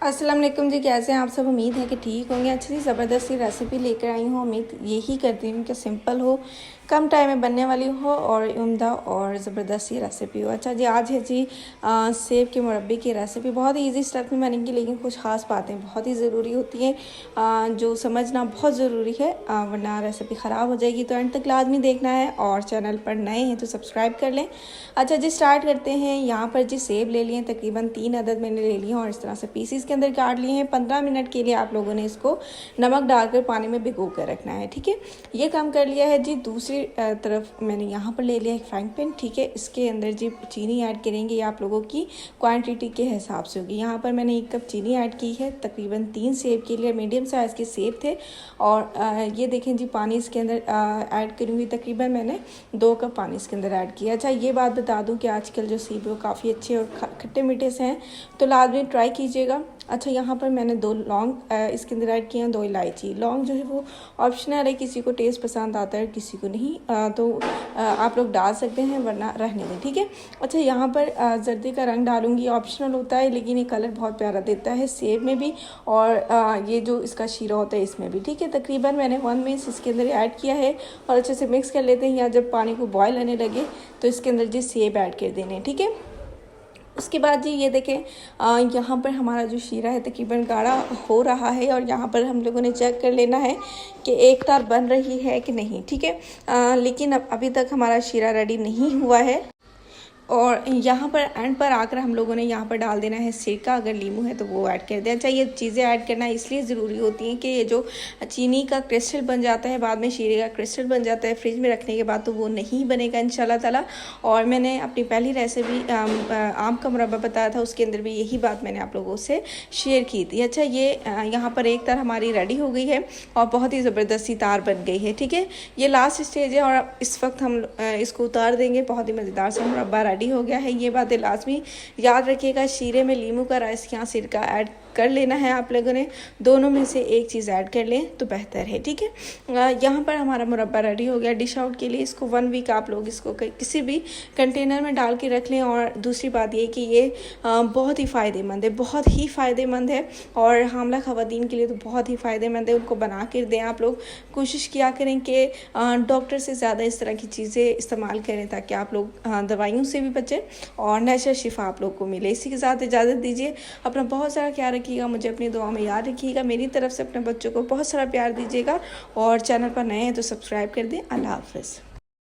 अस्सलाम वालेकुम जी, कैसे हैं आप सब। उम्मीद है कि ठीक होंगे। अच्छी सी ज़बरदस्त सी रेसिपी लेकर आई हूँ। उम्मीद यही करती हूँ कि सिंपल हो, कम टाइम में बनने वाली हो और उम्दा और ज़बरदस्त सी रेसिपी हो। अच्छा जी, आज है जी सेब के मुरब्बे की रेसिपी। बहुत ही ईजी स्टेप में बनेगी, लेकिन कुछ ख़ास बातें बहुत ही ज़रूरी होती हैं जो समझना बहुत ज़रूरी है, वरना रेसिपी ख़राब हो जाएगी। तो एंड तक लाजमी देखना है और चैनल पर नए हैं तो सब्सक्राइब कर लें। अच्छा जी, स्टार्ट करते हैं। यहाँ पर जी सेब ले लिए, तकरीबन 3 अदद मैंने ले लिए और इस तरह से पीसीस के अंदर काट लिए हैं। 15 मिनट के लिए आप लोगों ने इसको नमक डालकर पानी में भिगो कर रखना है, ठीक है। ये काम कर लिया है जी। दूसरी तरफ मैंने यहाँ पर ले लिया एक फ्राइंग पैन, ठीक है। इसके अंदर जी चीनी ऐड करेंगे, ये आप लोगों की क्वांटिटी के हिसाब से होगी। यहाँ पर मैंने 1 कप चीनी ऐड की है, तकरीबन 3 सेब के लिए, मीडियम साइज़ के सेब थे। और ये देखें जी, पानी इसके अंदर ऐड करूँगी, तकरीबन मैंने 2 कप पानी इसके अंदर ऐड किया। अच्छा, ये बात बता दूँ कि आजकल जो सेब वो काफ़ी अच्छे और खट्टे मीठे से हैं, तो लाजमी ट्राई कीजिएगा। अच्छा, यहाँ पर मैंने 2 लौंग इसके अंदर ऐड किए हैं, 2 इलायची। लौंग जो है वो ऑप्शनल है, किसी को टेस्ट पसंद आता है किसी को नहीं, तो आप लोग डाल सकते हैं, वरना रहने दें, ठीक है। अच्छा, यहाँ पर जर्दी का रंग डालूंगी, ऑप्शनल होता है, लेकिन ये कलर बहुत प्यारा देता है सेब में भी और ये जो इसका शीरा होता है इसमें भी, ठीक है। तकरीबन मैंने 1 मिनट इसके अंदर ऐड किया है और अच्छे से मिक्स कर लेते हैं। या जब पानी को बॉयल आने लगे तो इसके अंदर जी सेब ऐड कर देने, ठीक है। उसके बाद जी ये देखें, यहाँ पर हमारा जो शीरा है तकरीबन गाढ़ा हो रहा है और यहाँ पर हम लोगों ने चेक कर लेना है कि एक तार बन रही है कि नहीं, ठीक है। लेकिन अभी तक हमारा शीरा रेडी नहीं हुआ है। और यहाँ पर एंड पर आकर हम लोगों ने यहाँ पर डाल देना है सिरका, अगर नींबू है तो वो ऐड कर दें। अच्छा, ये चीज़ें ऐड करना इसलिए ज़रूरी होती हैं कि ये जो चीनी का क्रिस्टल बन जाता है, बाद में शीरे का क्रिस्टल बन जाता है फ्रिज में रखने के बाद, तो वो नहीं बनेगा इंशाल्लाह ताला। और मैंने अपनी पहली रेसिपी आम का मुरब्बा बताया था, उसके अंदर भी यही बात मैंने आप लोगों से शेयर की थी। अच्छा, ये यहाँ पर एक तार हमारी रेडी हो गई है और बहुत ही ज़बरदस्ती तार बन गई है, ठीक है। ये लास्ट स्टेज है और इस वक्त हम इसको उतार देंगे। बहुत ही मज़ेदार सा मुरब्बा रेडी हो गया है। ये बातें लाजमी याद रखिएगा, शीरे में नींबू का रस या सिरका ऐड कर लेना है आप लोगों ने, दोनों में से एक चीज़ ऐड कर लें तो बेहतर है, ठीक है। यहाँ पर हमारा मुरब्बा रेडी हो गया। डिश आउट के लिए इसको 1 वीक आप लोग इसको किसी भी कंटेनर में डाल के रख लें। और दूसरी बात ये कि ये बहुत ही फ़ायदेमंद है, बहुत ही फ़ायदेमंद है और हामला ख़वातीन के लिए तो बहुत ही फ़ायदेमंद है। उनको बना कर दें आप लोग। कोशिश किया करें कि डॉक्टर से ज़्यादा इस तरह की चीज़ें इस्तेमाल करें ताकि आप लोग दवाइयों से भी बचें और नेचुरल शिफा आप लोग को मिले। इसी के साथ इजाज़त दीजिए। अपना बहुत सारा ख्याल रखिएगा, मुझे अपनी दुआ में याद रखिएगा। मेरी तरफ से अपने बच्चों को बहुत सारा प्यार दीजिएगा और चैनल पर नए हैं तो सब्सक्राइब कर दें। अल्लाह हाफ़िज़।